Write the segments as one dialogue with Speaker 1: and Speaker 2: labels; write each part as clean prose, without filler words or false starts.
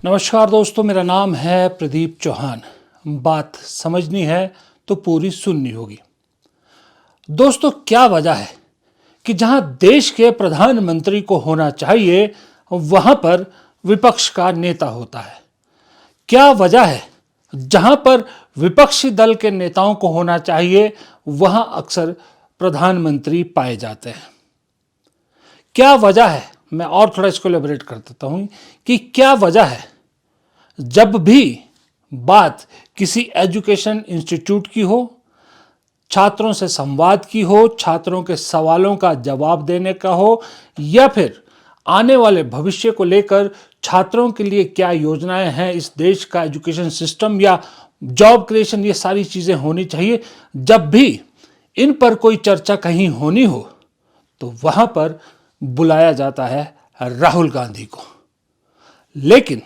Speaker 1: नमस्कार दोस्तों, मेरा नाम है प्रदीप चौहान। बात समझनी है तो पूरी सुननी होगी। दोस्तों, क्या वजह है कि जहां देश के प्रधानमंत्री को होना चाहिए वहां पर विपक्ष का नेता होता है? क्या वजह है जहां पर विपक्षी दल के नेताओं को होना चाहिए वहां अक्सर प्रधानमंत्री पाए जाते हैं? क्या वजह है, मैं और थोड़ा इसको एलेबोरेट कर देता हूं कि क्या वजह है जब भी बात किसी एजुकेशन इंस्टीट्यूट की हो, छात्रों से संवाद की हो, छात्रों के सवालों का जवाब देने का हो, या फिर आने वाले भविष्य को लेकर छात्रों के लिए क्या योजनाएं हैं, इस देश का एजुकेशन सिस्टम या जॉब क्रिएशन, ये सारी चीजें होनी चाहिए। जब भी इन पर कोई चर्चा कहीं होनी हो तो वहां पर बुलाया जाता है राहुल गांधी को। लेकिन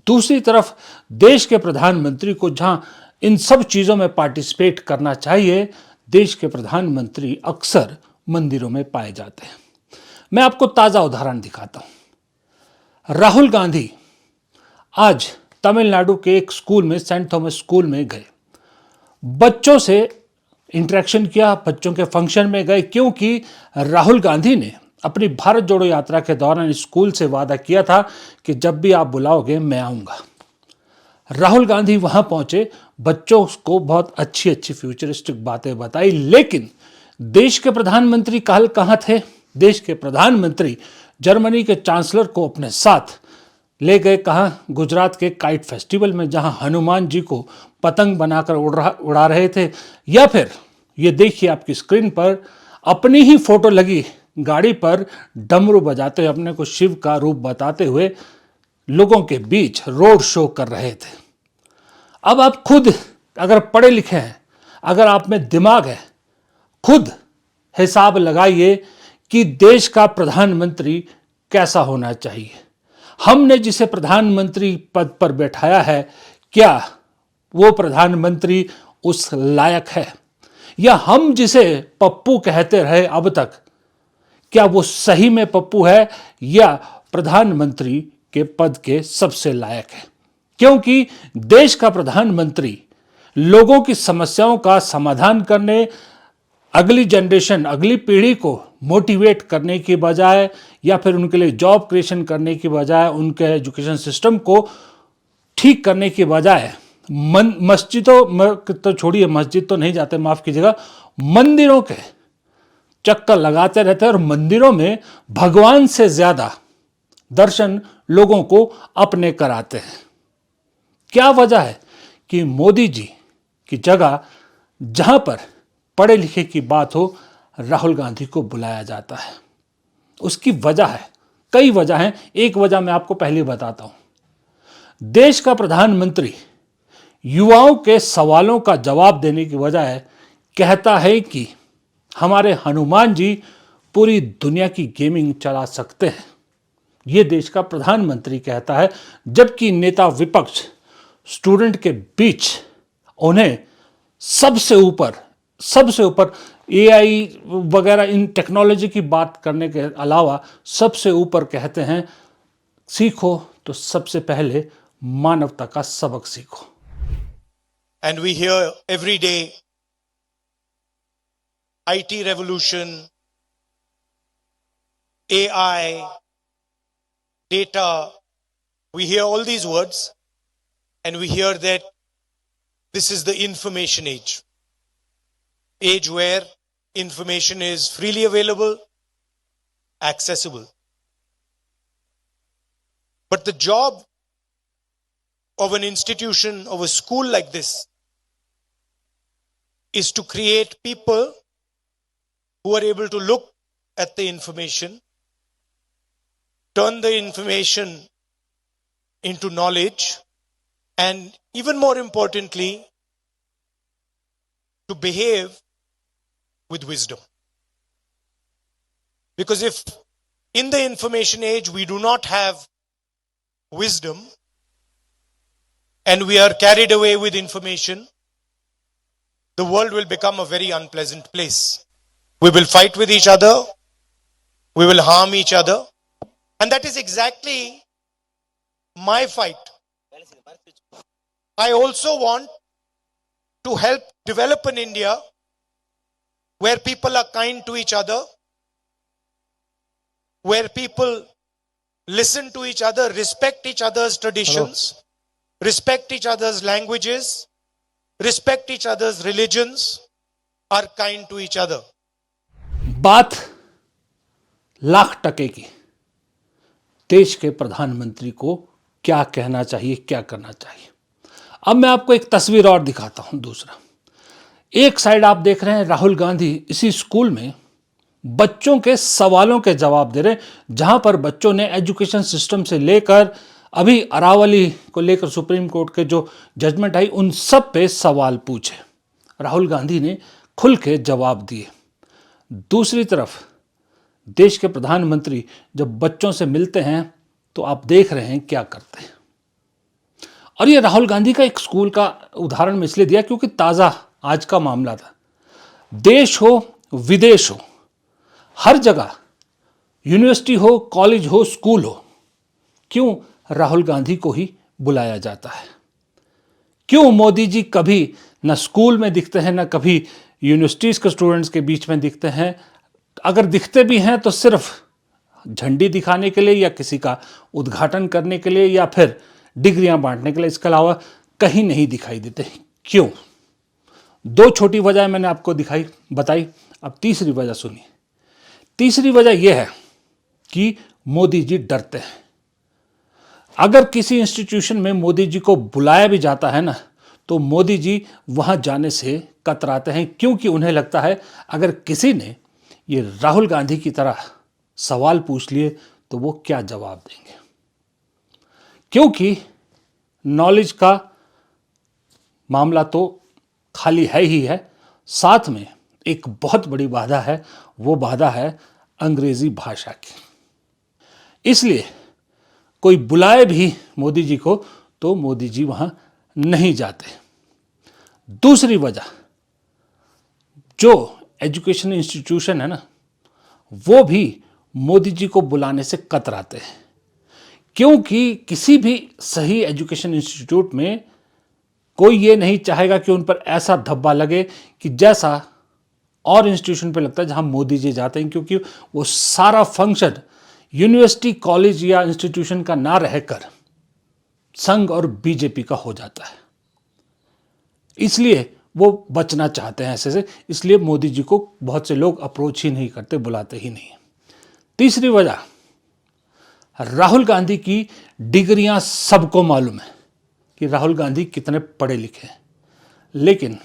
Speaker 1: दूसरी तरफ देश के प्रधानमंत्री को जहां इन सब चीजों में पार्टिसिपेट करना चाहिए, देश के प्रधानमंत्री अक्सर मंदिरों में पाए जाते हैं। मैं आपको ताजा उदाहरण दिखाता हूं। राहुल गांधी आज तमिलनाडु के एक स्कूल में, सेंट थॉमस स्कूल में गए, बच्चों से इंटरेक्शन किया, बच्चों के फंक्शन में गए, क्योंकि राहुल गांधी ने अपनी भारत जोड़ो यात्रा के दौरान स्कूल से वादा किया था कि जब भी आप बुलाओगे मैं आऊंगा। राहुल गांधी वहां पहुंचे, बच्चों को बहुत अच्छी अच्छी फ्यूचरिस्टिक बातें बताई, लेकिन देश के प्रधानमंत्री कल कहां थे? देश के प्रधानमंत्री जर्मनी के चांसलर को अपने साथ ले गए। कहां? गुजरात के काइट फेस्टिवल में, जहां हनुमान जी को पतंग बनाकर उड़ा रहे थे। या फिर ये देखिए आपकी स्क्रीन पर, अपनी ही फोटो लगी गाड़ी पर डमरू बजाते हुए, अपने को शिव का रूप बताते हुए लोगों के बीच रोड शो कर रहे थे। अब आप खुद अगर पढ़े लिखे हैं, अगर आप में दिमाग है, खुद हिसाब लगाइए कि देश का प्रधानमंत्री कैसा होना चाहिए। हमने जिसे प्रधानमंत्री पद पर बैठाया है, क्या वो प्रधानमंत्री उस लायक है? या हम जिसे पप्पू कहते रहे अब तक, क्या वो सही में पप्पू है या प्रधानमंत्री के पद के सबसे लायक है? क्योंकि देश का प्रधानमंत्री लोगों की समस्याओं का समाधान करने, अगली जनरेशन, अगली पीढ़ी को मोटिवेट करने की बजाय या फिर उनके लिए जॉब क्रिएशन करने की बजाय, उनके एजुकेशन सिस्टम को ठीक करने की बजाय मस्जिदों तो छोड़िए, मस्जिद तो नहीं जाते, माफ कीजिएगा, मंदिरों के चक्कर लगाते रहते हैं और मंदिरों में भगवान से ज्यादा दर्शन लोगों को अपने कराते हैं। क्या वजह है कि मोदी जी की जगह जहां पर पढ़े लिखे की बात हो, राहुल गांधी को बुलाया जाता है? उसकी वजह है, कई वजह हैं। एक वजह मैं आपको पहले बताता हूं। देश का प्रधानमंत्री युवाओं के सवालों का जवाब देने की बजाय कहता है कि हमारे हनुमान जी पूरी दुनिया की गेमिंग चला सकते हैं। यह देश का प्रधानमंत्री कहता है, जबकि नेता विपक्ष स्टूडेंट के बीच उन्हें सबसे ऊपर एआई वगैरह इन टेक्नोलॉजी की बात करने के अलावा सबसे ऊपर कहते हैं, सीखो तो सबसे पहले मानवता का सबक सीखो।
Speaker 2: And we hear every day IT revolution, AI, data. We hear all these words and we hear that this is the information age where information is freely available, accessible. But the job of an institution, of a school like this, is to create people who are able to look at the information, turn the information into knowledge, and even more importantly, to behave with wisdom. Because if in the information age we do not have wisdom and we are carried away with information, the world will become a very unpleasant place. We will fight with each other, we will harm each other, and that is exactly my fight. I also want to help develop an India where people are kind to each other, where people listen to each other, respect each other's traditions, respect each other's languages, respect each other's religions, are kind to each other.
Speaker 1: बात लाख टके की देश के प्रधानमंत्री को क्या कहना चाहिए, क्या करना चाहिए। अब मैं आपको एक तस्वीर और दिखाता हूं। दूसरा, एक साइड आप देख रहे हैं राहुल गांधी इसी स्कूल में बच्चों के सवालों के जवाब दे रहे हैं, जहां पर बच्चों ने एजुकेशन सिस्टम से लेकर अभी अरावली को लेकर सुप्रीम कोर्ट के जो जजमेंट आई उन सब पे सवाल पूछे। राहुल गांधी ने खुल के जवाब दिए। दूसरी तरफ देश के प्रधानमंत्री जब बच्चों से मिलते हैं तो आप देख रहे हैं क्या करते हैं। और ये राहुल गांधी का एक स्कूल का उदाहरण मैं इसलिए दिया क्योंकि ताज़ा आज का मामला था। देश हो विदेश हो, हर जगह यूनिवर्सिटी हो, कॉलेज हो, स्कूल हो, क्यों राहुल गांधी को ही बुलाया जाता है? क्यों मोदी जी कभी न स्कूल में दिखते हैं, न कभी यूनिवर्सिटीज के स्टूडेंट्स के बीच में दिखते हैं? अगर दिखते भी हैं तो सिर्फ झंडी दिखाने के लिए या किसी का उद्घाटन करने के लिए या फिर डिग्रियां बांटने के लिए, इसके अलावा कहीं नहीं दिखाई देते। क्यों? दो छोटी वजह मैंने आपको बताई। अब तीसरी वजह सुनिए। तीसरी वजह यह है कि मोदी जी डरते हैं। अगर किसी इंस्टीट्यूशन में मोदी जी को बुलाया भी जाता है ना, तो मोदी जी वहां जाने से कतराते हैं, क्योंकि उन्हें लगता है अगर किसी ने ये राहुल गांधी की तरह सवाल पूछ लिए तो वो क्या जवाब देंगे। क्योंकि नॉलेज का मामला तो खाली है ही है, साथ में एक बहुत बड़ी बाधा है, वो बाधा है अंग्रेजी भाषा की। इसलिए कोई बुलाए भी मोदी जी को तो मोदी जी वहां नहीं जाते। दूसरी वजह, जो एजुकेशन इंस्टीट्यूशन है ना, वो भी मोदी जी को बुलाने से कतराते हैं, क्योंकि किसी भी सही एजुकेशन इंस्टीट्यूट में कोई ये नहीं चाहेगा कि उन पर ऐसा धब्बा लगे कि जैसा और इंस्टीट्यूशन पे लगता है जहां मोदी जी जाते हैं, क्योंकि वो सारा फंक्शन यूनिवर्सिटी, कॉलेज या इंस्टीट्यूशन का ना रहकर संघ और बीजेपी का हो जाता है। इसलिए वो बचना चाहते हैं ऐसे से, इसलिए मोदी जी को बहुत से लोग अप्रोच ही नहीं करते, बुलाते ही नहीं। तीसरी वजह, राहुल गांधी की डिग्रियां सबको मालूम है कि राहुल गांधी कितने पढ़े लिखे हैं, लेकिन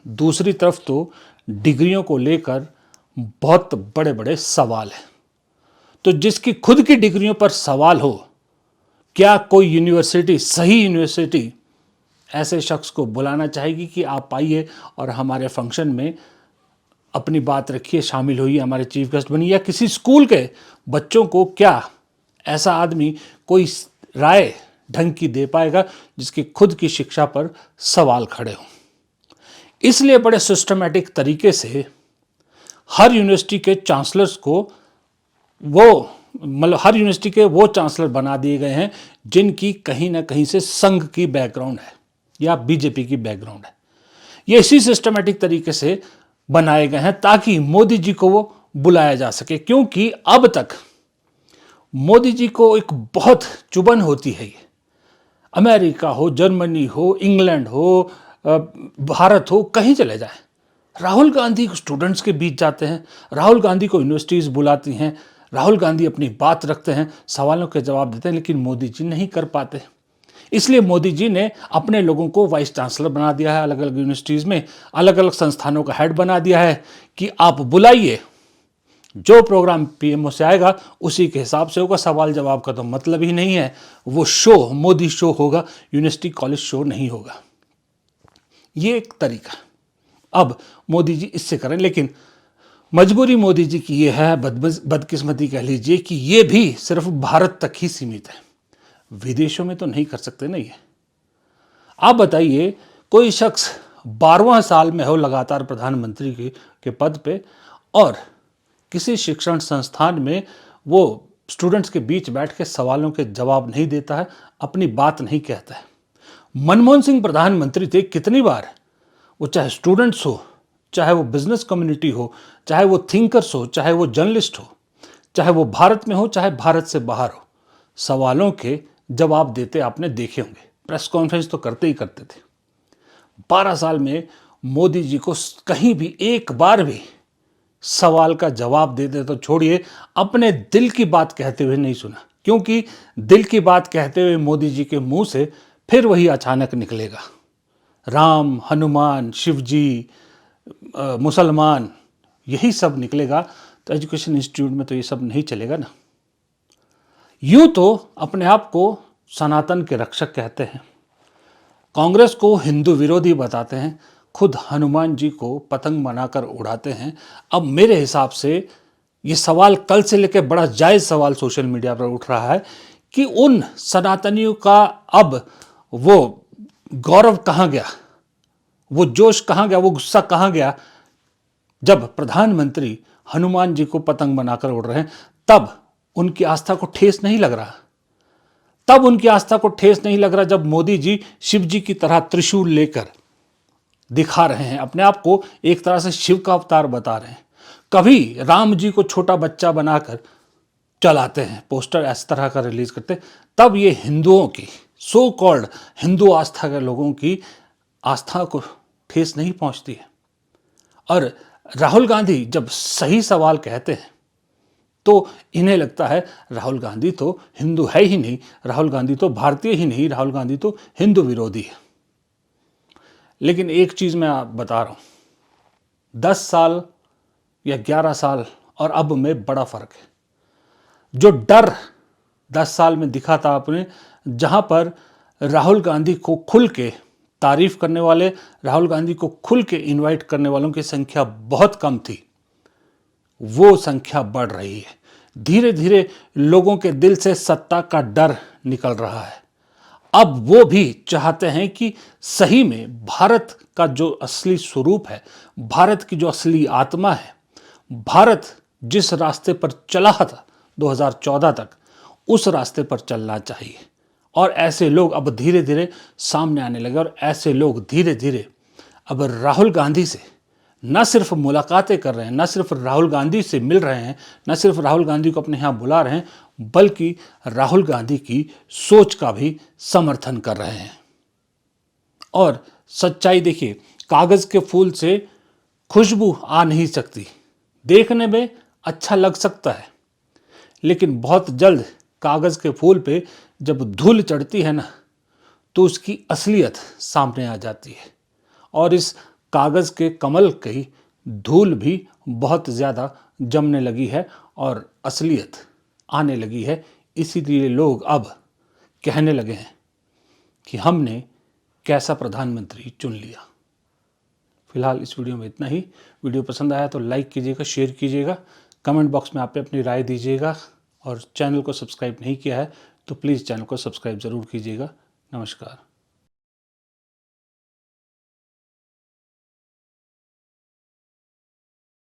Speaker 1: दूसरी तरफ तो डिग्रियों को लेकर बहुत बड़े बड़े सवाल हैं। तो जिसकी खुद की डिग्रियों पर सवाल हो, क्या कोई यूनिवर्सिटी, सही यूनिवर्सिटी ऐसे शख्स को बुलाना चाहेगी कि आप आइए और हमारे फंक्शन में अपनी बात रखिए, शामिल होइए, हमारे चीफ गेस्ट बनिए? या किसी स्कूल के बच्चों को क्या ऐसा आदमी कोई राय ढंग की दे पाएगा जिसकी खुद की शिक्षा पर सवाल खड़े हों? इसलिए बड़े सिस्टमैटिक तरीके से हर यूनिवर्सिटी के चांसलर्स को हर यूनिवर्सिटी के वो चांसलर बना दिए गए हैं जिनकी कहीं ना कहीं से संघ की बैकग्राउंड है या बीजेपी की बैकग्राउंड है। ये इसी सिस्टमैटिक तरीके से बनाए गए हैं ताकि मोदी जी को वो बुलाया जा सके, क्योंकि अब तक मोदी जी को एक बहुत चुभन होती है। ये अमेरिका हो, जर्मनी हो, इंग्लैंड हो, भारत हो, कहीं चले जाएं, राहुल गांधी स्टूडेंट्स के बीच जाते हैं, राहुल गांधी को यूनिवर्सिटीज़ बुलाती हैं, राहुल गांधी अपनी बात रखते हैं, सवालों के जवाब देते हैं, लेकिन मोदी जी नहीं कर पाते। इसलिए मोदी जी ने अपने लोगों को वाइस चांसलर बना दिया है, अलग अलग यूनिवर्सिटीज़ में अलग अलग संस्थानों का हेड बना दिया है कि आप बुलाइए, जो प्रोग्राम पीएमओ से आएगा उसी के हिसाब से होगा। सवाल जवाब का तो मतलब ही नहीं है, वो शो मोदी शो होगा, यूनिवर्सिटी कॉलेज शो नहीं होगा। ये एक तरीका अब मोदी जी इससे करें, लेकिन मजबूरी मोदी जी की ये है, बदकिस्मती कह लीजिए, कि ये भी सिर्फ भारत तक ही सीमित है, विदेशों में तो नहीं कर सकते ना ये। आप बताइए, कोई शख्स 12वां साल में हो लगातार प्रधानमंत्री के पद पे और किसी शिक्षण संस्थान में वो स्टूडेंट्स के बीच बैठ के सवालों के जवाब नहीं देता है, अपनी बात नहीं कहता है। मनमोहन सिंह प्रधानमंत्री थे, कितनी बार वो चाहे स्टूडेंट्स हो, चाहे वो बिजनेस कम्युनिटी हो, चाहे वो थिंकर्स हो, चाहे वो जर्नलिस्ट हो, चाहे वो भारत में हो, चाहे भारत से बाहर हो, सवालों के जवाब देते आपने देखे होंगे। प्रेस कॉन्फ्रेंस तो करते ही करते थे। 12 साल में मोदी जी को कहीं भी एक बार भी सवाल का जवाब देते तो छोड़िए, अपने दिल की बात कहते हुए नहीं सुना। क्योंकि दिल की बात कहते हुए मोदी जी के मुंह से फिर वही अचानक निकलेगा, राम, हनुमान, शिव जी, मुसलमान, यही सब निकलेगा। तो एजुकेशन इंस्टीट्यूट में तो ये सब नहीं चलेगा ना। यूं तो अपने आप को सनातन के रक्षक कहते हैं, कांग्रेस को हिंदू विरोधी बताते हैं, खुद हनुमान जी को पतंग बनाकर उड़ाते हैं। अब मेरे हिसाब से ये सवाल कल से लेकर बड़ा जायज़ सवाल सोशल मीडिया पर उठ रहा है कि उन सनातनियों का अब वो गौरव कहाँ गया, वो जोश कहाँ गया, वो गुस्सा कहाँ गया, जब प्रधानमंत्री हनुमान जी को पतंग बनाकर उड़ रहे हैं। तब उनकी आस्था को ठेस नहीं लग रहा, तब उनकी आस्था को ठेस नहीं लग रहा जब मोदी जी शिव जी की तरह त्रिशूल लेकर दिखा रहे हैं, अपने आप को एक तरह से शिव का अवतार बता रहे हैं। कभी राम जी को छोटा बच्चा बनाकर चलाते हैं, पोस्टर इस तरह का रिलीज करते हैं। तब ये हिंदुओं की, सो कॉल्ड हिंदू आस्था के लोगों की आस्था को ठेस नहीं पहुंचती है। और राहुल गांधी जब सही सवाल कहते हैं तो इन्हें लगता है राहुल गांधी तो हिंदू है ही नहीं, राहुल गांधी तो भारतीय ही नहीं, राहुल गांधी तो हिंदू विरोधी है। लेकिन एक चीज मैं आप बता रहा हूं, 10 साल या 11 साल और अब में बड़ा फर्क है। जो डर 10 साल में दिखा था आपने, जहां पर राहुल गांधी को खुल के तारीफ करने वाले, राहुल गांधी को खुल के इनवाइट करने वालों की संख्या बहुत कम थी, वो संख्या बढ़ रही है। धीरे धीरे लोगों के दिल से सत्ता का डर निकल रहा है। अब वो भी चाहते हैं कि सही में भारत का जो असली स्वरूप है, भारत की जो असली आत्मा है, भारत जिस रास्ते पर चला था 2014 तक, उस रास्ते पर चलना चाहिए। और ऐसे लोग अब धीरे धीरे सामने आने लगे, और ऐसे लोग धीरे धीरे अब राहुल गांधी से न सिर्फ मुलाकातें कर रहे हैं, न सिर्फ राहुल गांधी से मिल रहे हैं, न सिर्फ राहुल गांधी को अपने यहाँ बुला रहे हैं, बल्कि राहुल गांधी की सोच का भी समर्थन कर रहे हैं। और सच्चाई देखिए, कागज के फूल से खुशबू आ नहीं सकती, देखने में अच्छा लग सकता है, लेकिन बहुत जल्द कागज के फूल पे जब धूल चढ़ती है ना, तो उसकी असलियत सामने आ जाती है। और इस कागज के कमल की धूल भी बहुत ज़्यादा जमने लगी है और असलियत आने लगी है। इसीलिए लोग अब कहने लगे हैं कि हमने कैसा प्रधानमंत्री चुन लिया। फिलहाल इस वीडियो में इतना ही। वीडियो पसंद आया तो लाइक कीजिएगा, शेयर कीजिएगा, कमेंट बॉक्स में आप अपनी राय दीजिएगा, और चैनल को सब्सक्राइब नहीं किया है तो प्लीज़ चैनल को सब्सक्राइब ज़रूर कीजिएगा। नमस्कार।